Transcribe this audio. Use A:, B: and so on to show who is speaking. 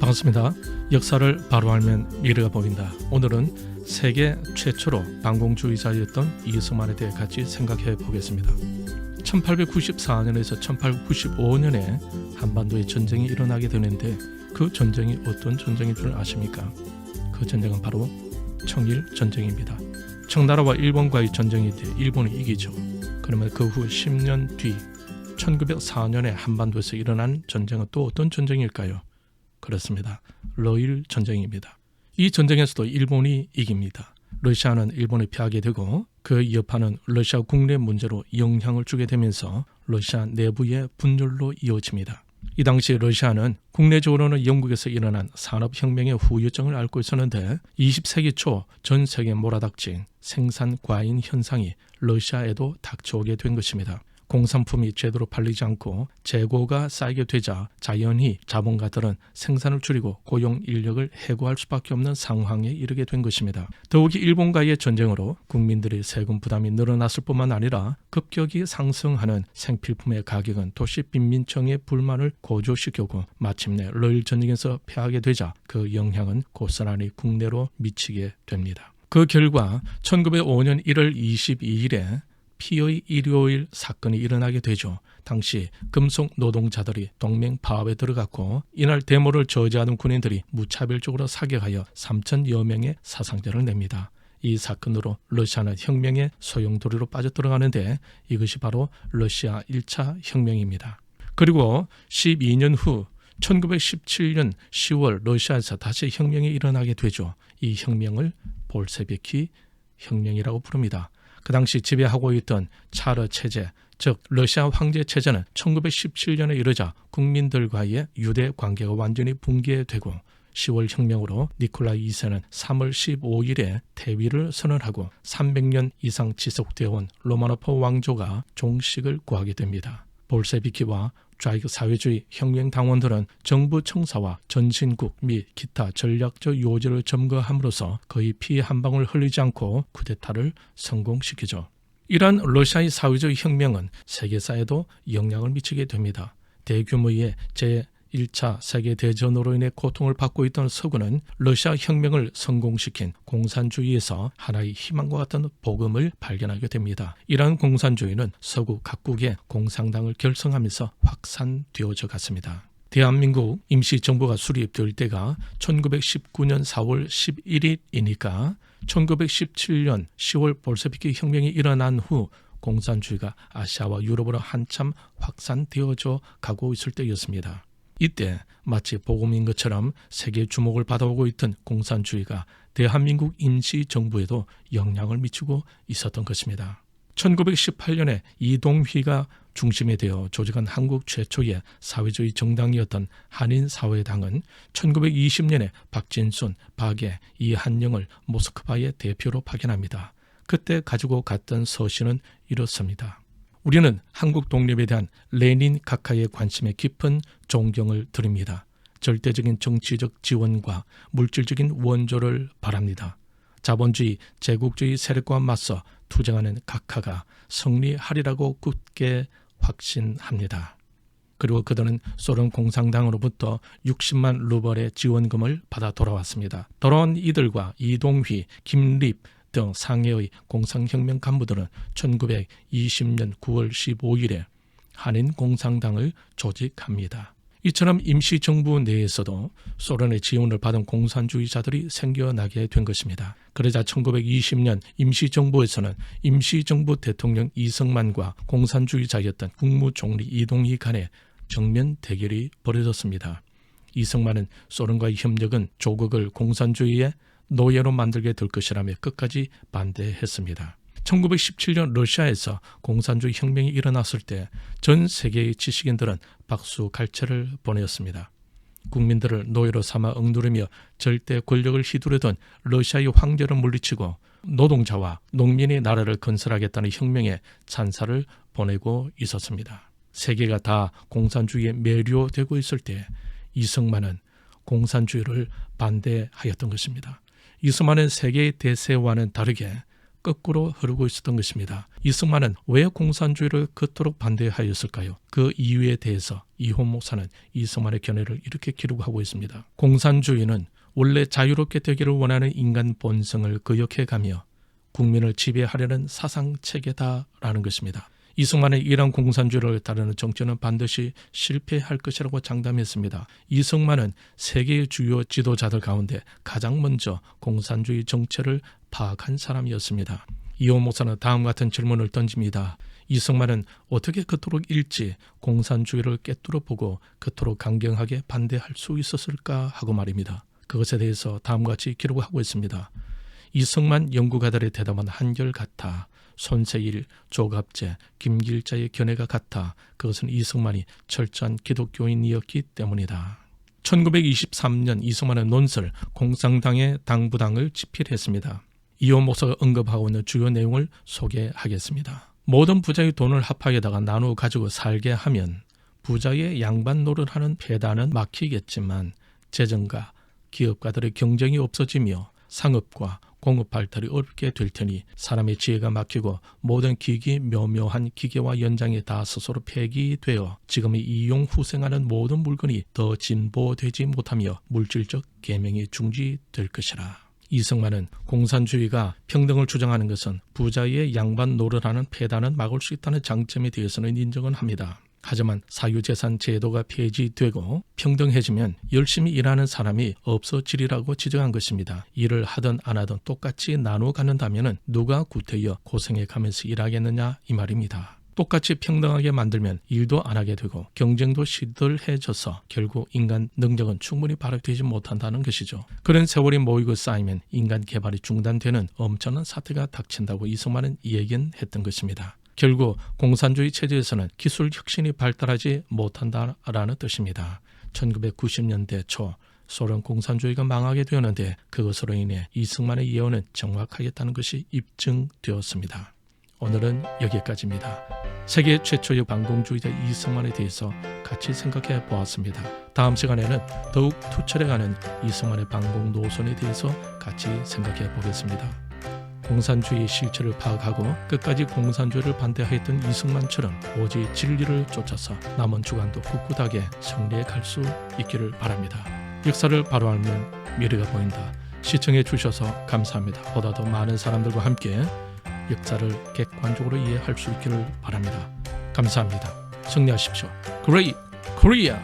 A: 반갑습니다. 역사를 바로 알면 미래가 보인다. 오늘은 세계 최초로 반공주의자였던 이승만에 대해 같이 생각해 보겠습니다. 1894년에서 1895년에 한반도에 전쟁이 일어나게 되는데 그 전쟁이 어떤 전쟁인 줄 아십니까? 그 전쟁은 바로 청일전쟁입니다. 청나라와 일본과의 전쟁인데 일본이 이기죠. 그러면 그 후 10년 뒤 1904년에 한반도에서 일어난 전쟁은 또 어떤 전쟁일까요? 그렇습니다. 러일 전쟁입니다. 이 전쟁에서도 일본이 이깁니다. 러시아는 일본을 피하게 되고 그 여파는 러시아 국내 문제로 영향을 주게 되면서 러시아 내부의 분열로 이어집니다. 이 당시 러시아는 국내적으로는 영국에서 일어난 산업혁명의 후유증을 앓고 있었는데 20세기 초 전 세계에 몰아닥친 생산 과잉 현상이 러시아에도 닥쳐오게 된 것입니다. 공산품이 제대로 팔리지 않고 재고가 쌓이게 되자 자연히 자본가들은 생산을 줄이고 고용 인력을 해고할 수밖에 없는 상황에 이르게 된 것입니다. 더욱이 일본과의 전쟁으로 국민들의 세금 부담이 늘어났을 뿐만 아니라 급격히 상승하는 생필품의 가격은 도시 빈민층의 불만을 고조시켰고 마침내 러일 전쟁에서 패하게 되자 그 영향은 고스란히 국내로 미치게 됩니다. 그 결과 1905년 1월 22일에 피의 일요일 사건이 일어나게 되죠. 당시 금속 노동자들이 동맹 파업에 들어갔고 이날 데모를 저지하는 군인들이 무차별적으로 사격하여 3,000여 명의 사상자를 냅니다. 이 사건으로 러시아는 혁명의 소용돌이로 빠져들어가는데 이것이 바로 러시아 1차 혁명입니다. 그리고 12년 후 1917년 10월 러시아에서 다시 혁명이 일어나게 되죠. 이 혁명을 볼셰비키 혁명이라고 부릅니다. 그 당시 지배하고 있던 차르 체제, 즉 러시아 황제 체제는 1917년에 이르자 국민들과의 유대 관계가 완전히 붕괴되고 10월 혁명으로 니콜라이 2세는 3월 15일에 퇴위를 선언하고 300년 이상 지속되어 온 로마노프 왕조가 종식을 구하게 됩니다. 볼셰비키와 좌익 사회주의 혁명당원들은 정부 청사와 전신국 및 기타 전략적 요지를 점거함으로써 거의 피 한 방울 흘리지 않고 쿠데타를 성공시키죠. 이러한 러시아의 사회주의 혁명은 세계사에도 영향을 미치게 됩니다. 대규모의 제1차 세계대전으로 인해 고통을 받고 있던 서구는 러시아 혁명을 성공시킨 공산주의에서 하나의 희망과 같은 복음을 발견하게 됩니다. 이러한 공산주의는 서구 각국의 공산당을 결성하면서 확산되어져 갔습니다. 대한민국 임시정부가 수립될 때가 1919년 4월 11일이니까 1917년 10월 볼셰비키 혁명이 일어난 후 공산주의가 아시아와 유럽으로 한참 확산되어져 가고 있을 때였습니다. 이때 마치 복음인 것처럼 세계 주목을 받아오고 있던 공산주의가 대한민국 임시정부에도 영향을 미치고 있었던 것입니다. 1918년에 이동휘가 중심이 되어 조직한 한국 최초의 사회주의 정당이었던 한인사회당은 1920년에 박진순, 박애, 이한영을 모스크바의 대표로 파견합니다. 그때 가지고 갔던 서신은 이렇습니다. 우리는 한국 독립에 대한 레닌 각하의 관심에 깊은 존경을 드립니다. 절대적인 정치적 지원과 물질적인 원조를 바랍니다. 자본주의, 제국주의 세력과 맞서 투쟁하는 각하가 승리하리라고 굳게 확신합니다. 그리고 그들은 소련 공산당으로부터 60만 루벌의 지원금을 받아 돌아왔습니다. 돌아온 이들과 이동휘, 김립 등 상해의 공산혁명 간부들은 1920년 9월 15일에 한인공산당을 조직합니다. 이처럼 임시정부 내에서도 소련의 지원을 받은 공산주의자들이 생겨나게 된 것입니다. 그러자 1920년 임시정부에서는 임시정부 대통령 이승만과 공산주의자였던 국무총리 이동희 간에 정면 대결이 벌어졌습니다. 이승만은 소련과의 협력은 조국을 공산주의의 노예로 만들게 될 것이라며 끝까지 반대했습니다. 1917년 러시아에서 공산주의 혁명이 일어났을 때 전 세계의 지식인들은 박수갈채를 보내었습니다. 국민들을 노예로 삼아 억누르며 절대 권력을 휘두르던 러시아의 황제를 물리치고 노동자와 농민의 나라를 건설하겠다는 혁명에 찬사를 보내고 있었습니다. 세계가 다 공산주의에 매료되고 있을 때 이승만은 공산주의를 반대하였던 것입니다. 이승만은 세계의 대세와는 다르게 거꾸로 흐르고 있었던 것입니다. 이승만은 왜 공산주의를 그토록 반대하였을까요? 그 이유에 대해서 이호 목사는 이승만의 견해를 이렇게 기록하고 있습니다. 공산주의는 원래 자유롭게 되기를 원하는 인간 본성을 거역해가며 국민을 지배하려는 사상체계다라는 것입니다. 이승만의 이러한 공산주의를 따르는 정치는 반드시 실패할 것이라고 장담했습니다. 이승만은 세계의 주요 지도자들 가운데 가장 먼저 공산주의 정체를 파악한 사람이었습니다. 이호 목사는 다음 같은 질문을 던집니다. 이승만은 어떻게 그토록 일찍 공산주의를 꿰뚫어 보고 그토록 강경하게 반대할 수 있었을까 하고 말입니다. 그것에 대해서 다음같이 기록하고 있습니다. 이승만 연구가들의 대답은 한결같아. 손세일, 조갑제, 김길자의 견해가 같아. 그것은 이승만이 철저한 기독교인이었기 때문이다. 1923년 이승만은 논설 공산당의 당부당을 집필했습니다. 이호 목사가 언급하고 있는 주요 내용을 소개하겠습니다. 모든 부자의 돈을 합하에다가 나누어 가지고 살게 하면 부자의 양반 노릇하는 배단은 막히겠지만 재정가, 기업가들의 경쟁이 없어지며 상업과 공업 발달이 어렵게 될 테니 사람의 지혜가 막히고 모든 기기 묘묘한 기계와 연장이 다 스스로 폐기되어 지금의 이용 후생하는 모든 물건이 더 진보되지 못하며 물질적 계명이 중지될 것이라. 이승만은 공산주의가 평등을 주장하는 것은 부자의 양반 노릇하는 폐단은 막을 수 있다는 장점에 대해서는 인정은 합니다. 하지만 사유재산 제도가 폐지되고 평등해지면 열심히 일하는 사람이 없어지리라고 지적한 것입니다. 일을 하든 안 하든 똑같이 나누어 갖는다면 누가 구태여 고생해 가면서 일하겠느냐 이 말입니다. 똑같이 평등하게 만들면 일도 안 하게 되고 경쟁도 시들해져서 결국 인간 능력은 충분히 발휘되지 못한다는 것이죠. 그런 세월이 모이고 쌓이면 인간 개발이 중단되는 엄청난 사태가 닥친다고 이승만은 얘기했던 것입니다. 결국 공산주의 체제에서는 기술 혁신이 발달하지 못한다라는 뜻입니다. 1990년대 초 소련 공산주의가 망하게 되었는데 그것으로 인해 이승만의 예언은 정확하겠다는 것이 입증되었습니다. 오늘은 여기까지입니다. 세계 최초의 반공주의자 이승만에 대해서 같이 생각해 보았습니다. 다음 시간에는 더욱 투철해가는 이승만의 반공 노선에 대해서 같이 생각해 보겠습니다. 공산주의의 실체를 파악하고 끝까지 공산주의를 반대하였던 이승만처럼 오직 진리를 쫓아서 남은 주간도 꿋꿋하게 승리해 갈 수 있기를 바랍니다. 역사를 바로 알면 미래가 보인다. 시청해 주셔서 감사합니다. 보다 더 많은 사람들과 함께 역사를 객관적으로 이해할 수 있기를 바랍니다. 감사합니다. 승리하십시오. Great Korea!